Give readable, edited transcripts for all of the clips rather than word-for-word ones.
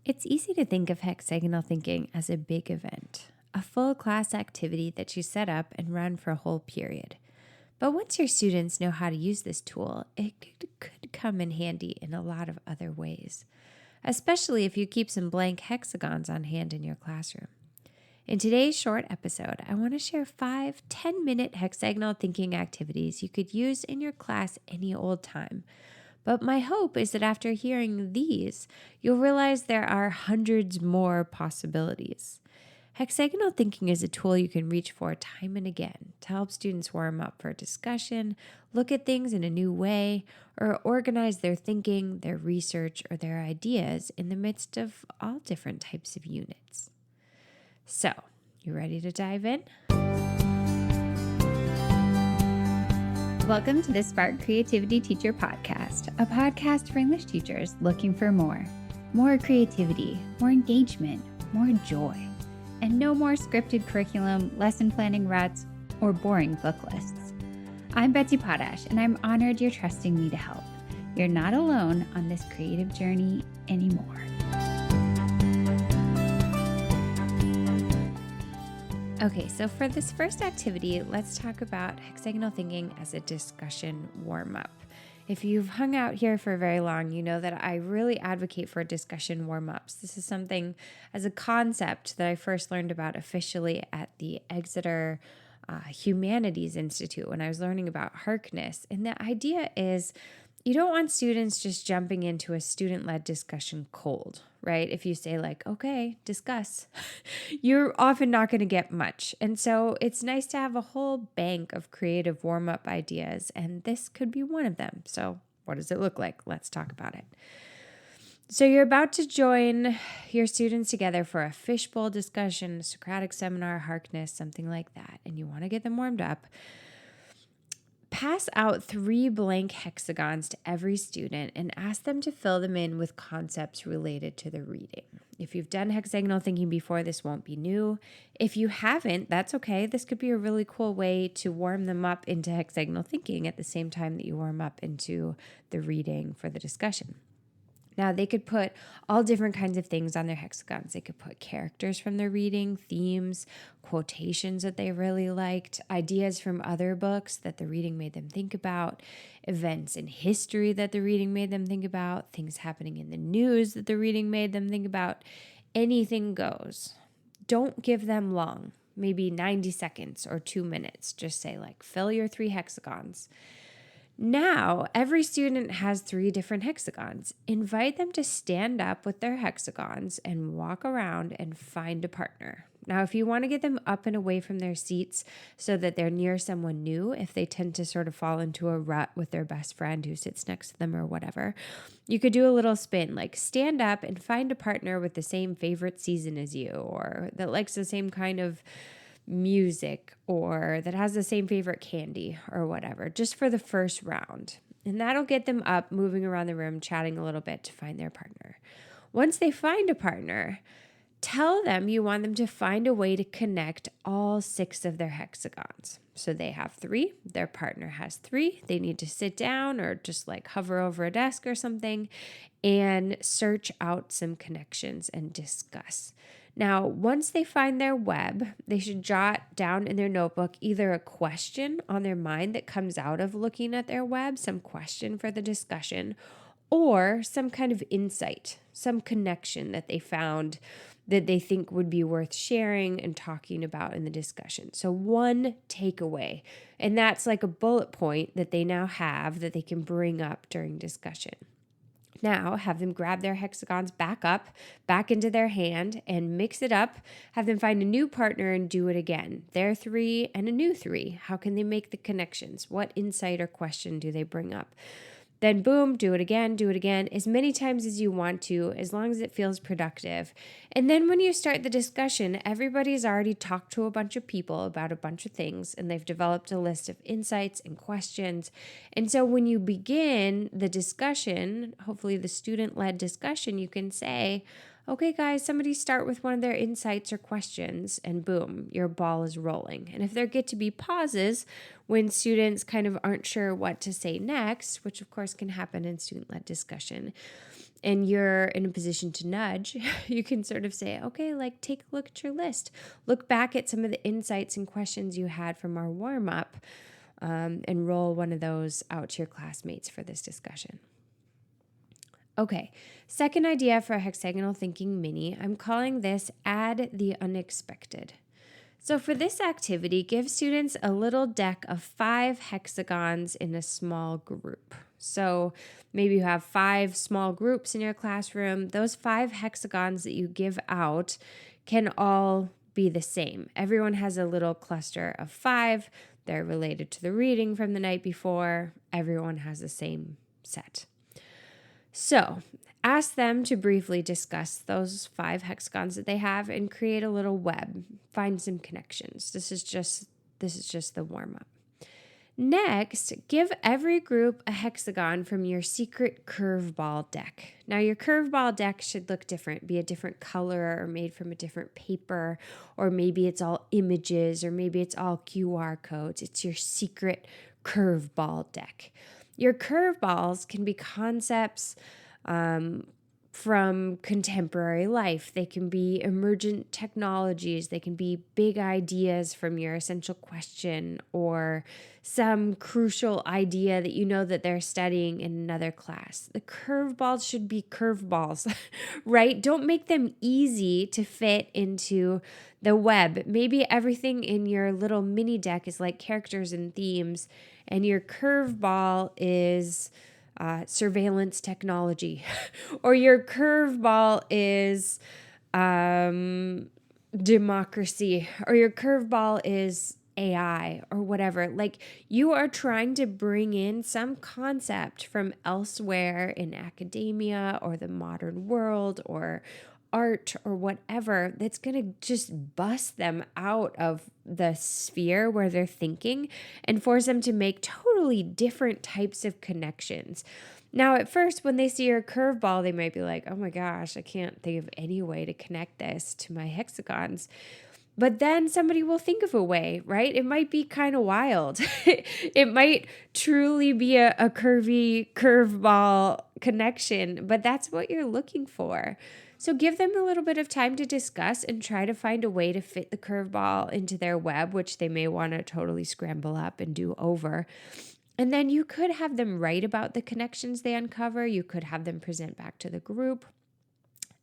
It's easy to think of hexagonal thinking as a big event, a full class activity that you set up and run for a whole period. But once your students know how to use this tool, it could come in handy in a lot of other ways, especially if you keep some blank hexagons on hand in your classroom. In today's short episode, I want to share 5 10-minute hexagonal thinking activities you could use in your class any old time. But my hope is that after hearing these, you'll realize there are hundreds more possibilities. Hexagonal thinking is a tool you can reach for time and again to help students warm up for discussion, look at things in a new way, or organize their thinking, their research, or their ideas in the midst of all different types of units. So, you ready to dive in? Welcome to the Spark Creativity Teacher Podcast, a podcast for English teachers looking for more creativity, more engagement, more joy, and no more scripted curriculum, lesson planning ruts, or boring book lists. I'm Betsy Potash, and I'm honored you're trusting me to help. You're not alone on this creative journey anymore. Okay, so for this first activity, let's talk about hexagonal thinking as a discussion warm-up. If you've hung out here for very long, you know that I really advocate for discussion warm-ups. This is something as a concept that I first learned about officially at the Exeter Humanities Institute when I was learning about Harkness. And the idea is you don't want students just jumping into a student-led discussion cold, right? If you say like, okay, discuss, you're often not going to get much. And so it's nice to have a whole bank of creative warm-up ideas, and this could be one of them. So what does it look like? Let's talk about it. So you're about to join your students together for a fishbowl discussion, a Socratic seminar, Harkness, something like that, and you want to get them warmed up. Pass out 3 blank hexagons to every student and ask them to fill them in with concepts related to the reading. If you've done hexagonal thinking before, this won't be new. If you haven't, that's okay. This could be a really cool way to warm them up into hexagonal thinking at the same time that you warm up into the reading for the discussion. Now, they could put all different kinds of things on their hexagons. They could put characters from their reading, themes, quotations that they really liked, ideas from other books that the reading made them think about, events in history that the reading made them think about, things happening in the news that the reading made them think about. Anything goes. Don't give them long, maybe 90 seconds or 2 minutes. Just say like, fill your 3 hexagons. Now, every student has 3 different hexagons. Invite them to stand up with their hexagons and walk around and find a partner. Now, if you want to get them up and away from their seats so that they're near someone new, if they tend to sort of fall into a rut with their best friend who sits next to them or whatever, you could do a little spin, like stand up and find a partner with the same favorite season as you, or that likes the same kind of music, or that has the same favorite candy or whatever, just for the first round. And that'll get them up, moving around the room, chatting a little bit to find their partner. Once they find a partner, tell them you want them to find a way to connect all 6 of their hexagons. So they have 3, their partner has 3. They need to sit down or just like hover over a desk or something and search out some connections and discuss. Now, once they find their web, they should jot down in their notebook either a question on their mind that comes out of looking at their web, some question for the discussion, or some kind of insight, some connection that they found that they think would be worth sharing and talking about in the discussion. So one takeaway, and that's like a bullet point that they now have that they can bring up during discussion. Now, have them grab their hexagons back into their hand and mix it up. Have them find a new partner and do it again. Their 3 and a new 3. How can they make the connections? What insight or question do they bring up? Then boom, do it again, as many times as you want to, as long as it feels productive. And then when you start the discussion, everybody's already talked to a bunch of people about a bunch of things, and they've developed a list of insights and questions. And so when you begin the discussion, hopefully the student-led discussion, you can say, okay, guys, somebody start with one of their insights or questions, and boom, your ball is rolling. And if there get to be pauses when students kind of aren't sure what to say next, which of course can happen in student-led discussion, and you're in a position to nudge, you can sort of say, okay, like take a look at your list. Look back at some of the insights and questions you had from our warm-up, and roll one of those out to your classmates for this discussion. Okay, second idea for a hexagonal thinking mini, I'm calling this add the unexpected. So for this activity, give students a little deck of 5 hexagons in a small group. So maybe you have 5 small groups in your classroom. Those 5 hexagons that you give out can all be the same. Everyone has a little cluster of 5. They're related to the reading from the night before. Everyone has the same set. So ask them to briefly discuss those 5 hexagons that they have and create a little web. Find some connections. This is just the warm-up. Next, give every group a hexagon from your secret curveball deck. Now, your curveball deck should look different, be a different color or made from a different paper, or maybe it's all images, or maybe it's all QR codes. It's your secret curveball deck. Your curveballs can be concepts from contemporary life. They can be emergent technologies. They can be big ideas from your essential question, or some crucial idea that you know that they're studying in another class. The curveballs should be curveballs, right? Don't make them easy to fit into the web. Maybe everything in your little mini deck is like characters and themes, and your curveball is surveillance technology, or your curveball is democracy, or your curveball is AI, or whatever. Like, you are trying to bring in some concept from elsewhere in academia or the modern world or art or whatever that's going to just bust them out of the sphere where they're thinking and force them to make totally different types of connections. Now, at first, when they see your curveball, they might be like, oh my gosh, I can't think of any way to connect this to my hexagons. But then somebody will think of a way, right? It might be kind of wild. It might truly be a curvy curveball connection, but that's what you're looking for. So give them a little bit of time to discuss and try to find a way to fit the curveball into their web, which they may want to totally scramble up and do over. And then you could have them write about the connections they uncover. You could have them present back to the group.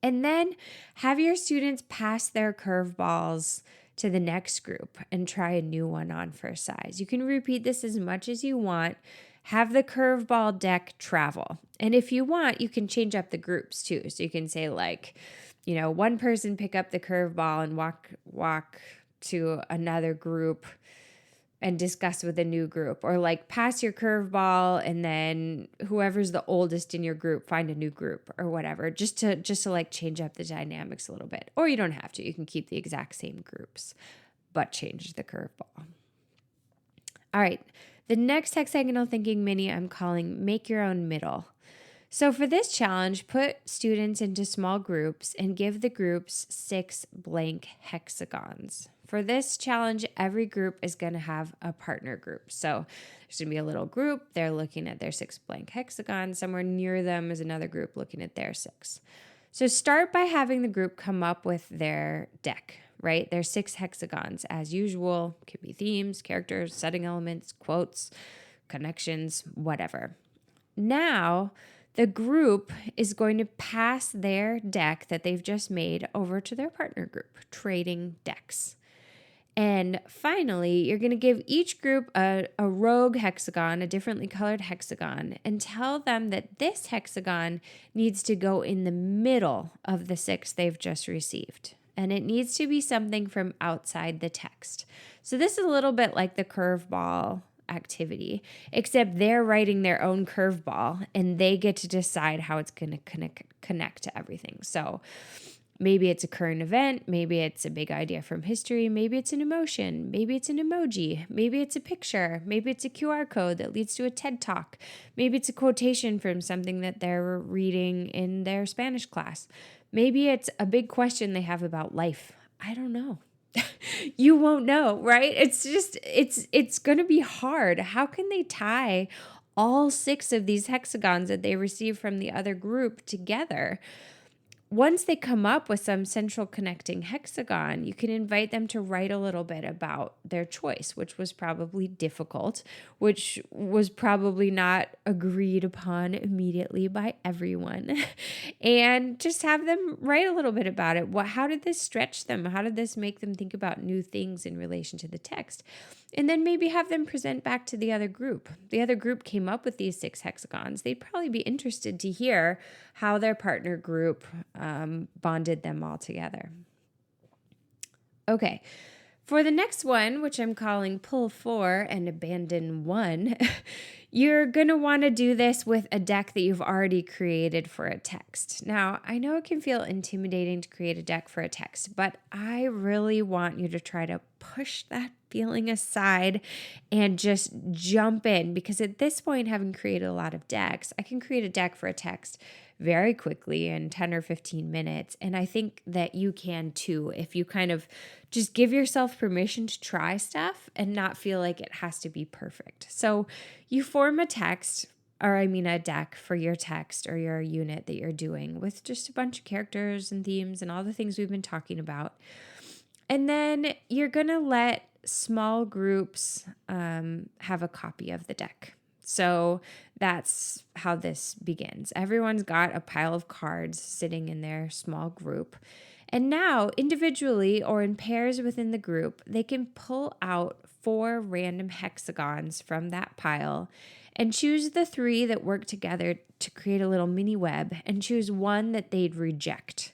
And then have your students pass their curveballs to the next group and try a new one on for size. You can repeat this as much as you want. Have the curveball deck travel. And if you want, you can change up the groups too. So you can say, like, one person pick up the curveball and walk to another group and discuss with a new group, or like pass your curveball and then whoever's the oldest in your group, find a new group or whatever, just to like change up the dynamics a little bit. Or you don't have to, you can keep the exact same groups, but change the curveball. All right. The next hexagonal thinking mini I'm calling Make Your Own Middle. So for this challenge, put students into small groups and give the groups 6 blank hexagons. For this challenge, every group is going to have a partner group. So there's going to be a little group. They're looking at their 6 blank hexagons. Somewhere near them is another group looking at their 6. So start by having the group come up with their deck, right? Their 6 hexagons as usual. Could be themes, characters, setting elements, quotes, connections, whatever. Now, the group is going to pass their deck that they've just made over to their partner group, trading decks. And finally, you're going to give each group a rogue hexagon, a differently colored hexagon, and tell them that this hexagon needs to go in the middle of the 6 they've just received. And it needs to be something from outside the text. So this is a little bit like the curveball activity, except they're writing their own curveball and they get to decide how it's going to connect to everything. So maybe it's a current event, maybe it's a big idea from history, maybe it's an emotion, maybe it's an emoji, maybe it's a picture, maybe it's a QR code that leads to a TED Talk, maybe it's a quotation from something that they're reading in their Spanish class, maybe it's a big question they have about life. I don't know. You won't know, right? It's going to be hard. How can they tie all 6 of these hexagons that they receive from the other group together. Once they come up with some central connecting hexagon, you can invite them to write a little bit about their choice, which was probably difficult, which was probably not agreed upon immediately by everyone. And just have them write a little bit about it. How did this stretch them? How did this make them think about new things in relation to the text? And then maybe have them present back to the other group. The other group came up with these 6 hexagons. They'd probably be interested to hear how their partner group bonded them all together. Okay, for the next one, which I'm calling pull 4 and abandon 1, you're going to want to do this with a deck that you've already created for a text. Now, I know it can feel intimidating to create a deck for a text, but I really want you to try to push that feeling aside and just jump in, because at this point, having created a lot of decks, I can create a deck for a text very quickly in 10 or 15 minutes. And I think that you can too, if you kind of just give yourself permission to try stuff and not feel like it has to be perfect. So you form a deck for your text or your unit that you're doing with just a bunch of characters and themes and all the things we've been talking about. And then you're going to let small groups have a copy of the deck. So that's how this begins. Everyone's got a pile of cards sitting in their small group. And now, individually or in pairs within the group, they can pull out 4 random hexagons from that pile and choose the 3 that work together to create a little mini web and choose one that they'd reject.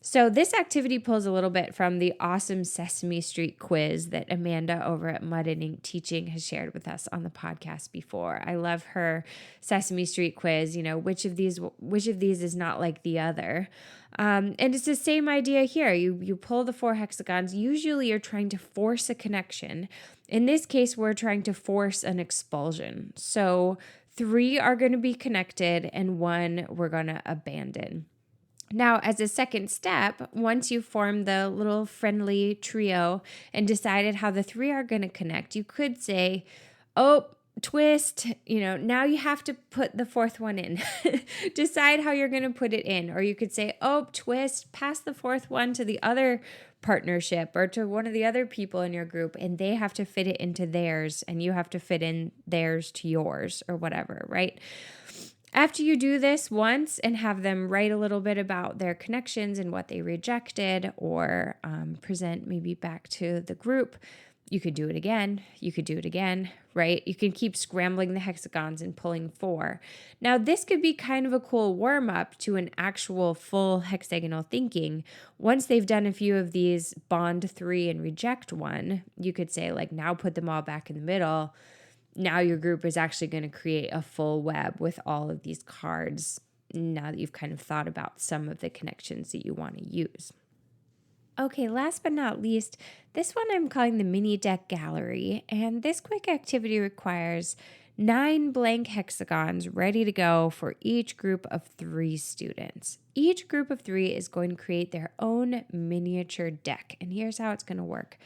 So this activity pulls a little bit from the awesome Sesame Street quiz that Amanda over at Mud and Ink Teaching has shared with us on the podcast before. I love her Sesame Street quiz, which of these is not like the other. And it's the same idea here. You pull the 4 hexagons. Usually you're trying to force a connection. In this case, we're trying to force an expulsion. So 3 are going to be connected and 1 we're going to abandon. Now, as a second step, once you form the little friendly trio and decided how the 3 are going to connect, you could say, oh, twist, now you have to put the 4th one in. Decide how you're going to put it in. Or you could say, oh, twist, pass the 4th one to the other partnership or to one of the other people in your group, and they have to fit it into theirs, and you have to fit in theirs to yours or whatever, right? After you do this once and have them write a little bit about their connections and what they rejected or present maybe back to the group, you could do it again. You could do it again, right? You can keep scrambling the hexagons and pulling 4. Now, this could be kind of a cool warm-up to an actual full hexagonal thinking. Once they've done a few of these bond 3 and reject 1, you could say, now put them all back in the middle. Now your group is actually going to create a full web with all of these cards now that you've kind of thought about some of the connections that you want to use. Okay, last but not least, this one I'm calling the mini deck gallery, and this quick activity requires 9 blank hexagons ready to go for each group of 3 students. Each group of 3 is going to create their own miniature deck, and here's how it's going to work.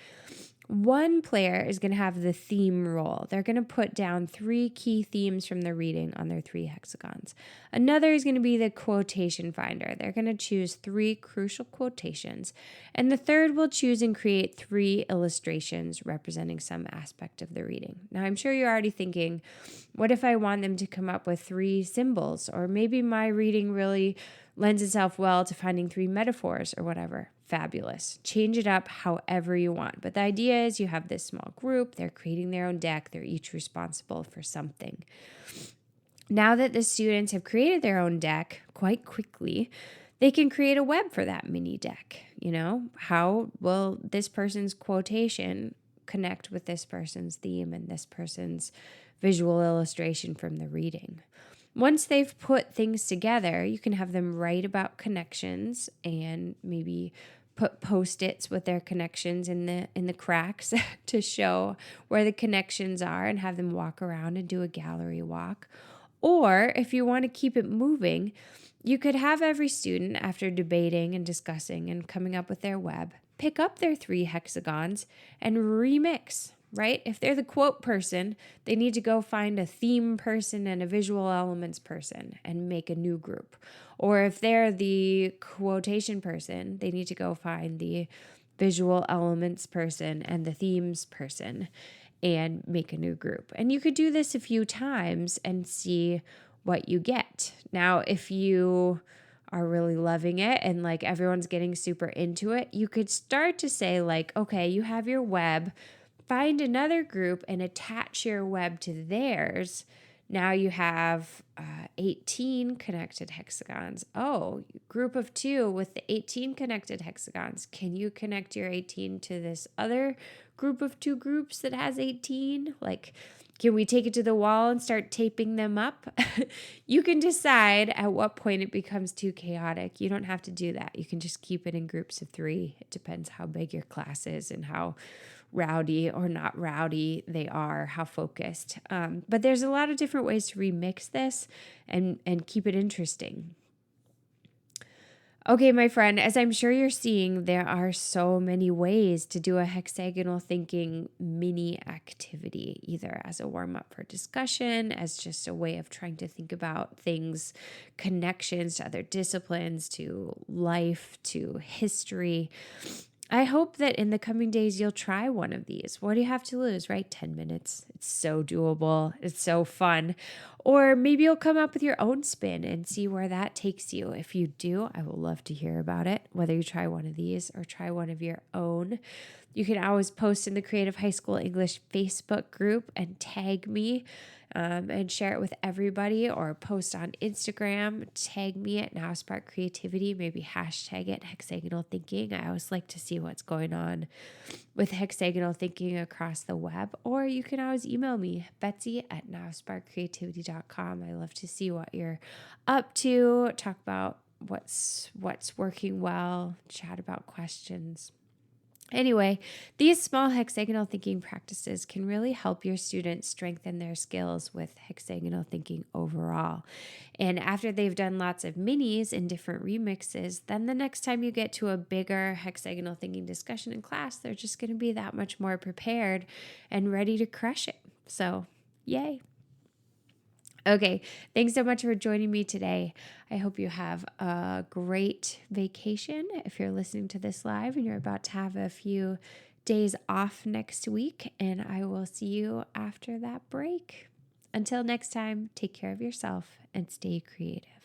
One player is going to have the theme role. They're going to put down 3 key themes from the reading on their 3 hexagons. Another is going to be the quotation finder. They're going to choose 3 crucial quotations. And the third will choose and create 3 illustrations representing some aspect of the reading. Now, I'm sure you're already thinking, what if I want them to come up with 3 symbols? Or maybe my reading really lends itself well to finding 3 metaphors or whatever. Fabulous. Change it up however you want. But the idea is you have this small group. They're creating their own deck. They're each responsible for something. Now that the students have created their own deck quite quickly, they can create a web for that mini deck. How will this person's quotation connect with this person's theme and this person's visual illustration from the reading? Once they've put things together, you can have them write about connections and maybe put Post-its with their connections in the cracks to show where the connections are and have them walk around and do a gallery walk. Or if you want to keep it moving, you could have every student, after debating and discussing and coming up with their web, pick up their 3 hexagons and remix. right? If they're the quote person, they need to go find a theme person and a visual elements person and make a new group. Or if they're the quotation person, they need to go find the visual elements person and the themes person and make a new group. And you could do this a few times and see what you get. Now, if you are really loving it and like everyone's getting super into it, you could start to say like, okay, you have your web, find another group and attach your web to theirs. Now you have 18 connected hexagons. Oh, group of 2 with the 18 connected hexagons. Can you connect your 18 to this other group of 2 groups that has 18? Like, can we take it to the wall and start taping them up? You can decide at what point it becomes too chaotic. You don't have to do that. You can just keep it in groups of 3. It depends how big your class is and how rowdy or not rowdy they are, how focused. But there's a lot of different ways to remix this and keep it interesting. Okay, my friend, as I'm sure you're seeing, there are so many ways to do a hexagonal thinking mini activity, either as a warm up for discussion, as just a way of trying to think about things, connections to other disciplines, to life, to history. I hope that in the coming days, you'll try one of these. What do you have to lose, right? 10 minutes. It's so doable. It's so fun. Or maybe you'll come up with your own spin and see where that takes you. If you do, I will love to hear about it, whether you try one of these or try one of your own. You can always post in the Creative High School English Facebook group and tag me and share it with everybody, or post on Instagram, tag me at Now Spark Creativity, maybe hashtag it hexagonal thinking. I always like to see what's going on with hexagonal thinking across the web. Or you can always email me, Betsy at nowsparkcreativity.com. I love to see what you're up to, talk about what's working well, chat about questions. Anyway, these small hexagonal thinking practices can really help your students strengthen their skills with hexagonal thinking overall. And after they've done lots of minis and different remixes, then the next time you get to a bigger hexagonal thinking discussion in class, they're just going to be that much more prepared and ready to crush it. So, yay. Okay, thanks so much for joining me today. I hope you have a great vacation if you're listening to this live and you're about to have a few days off next week, and I will see you after that break. Until next time, take care of yourself and stay creative.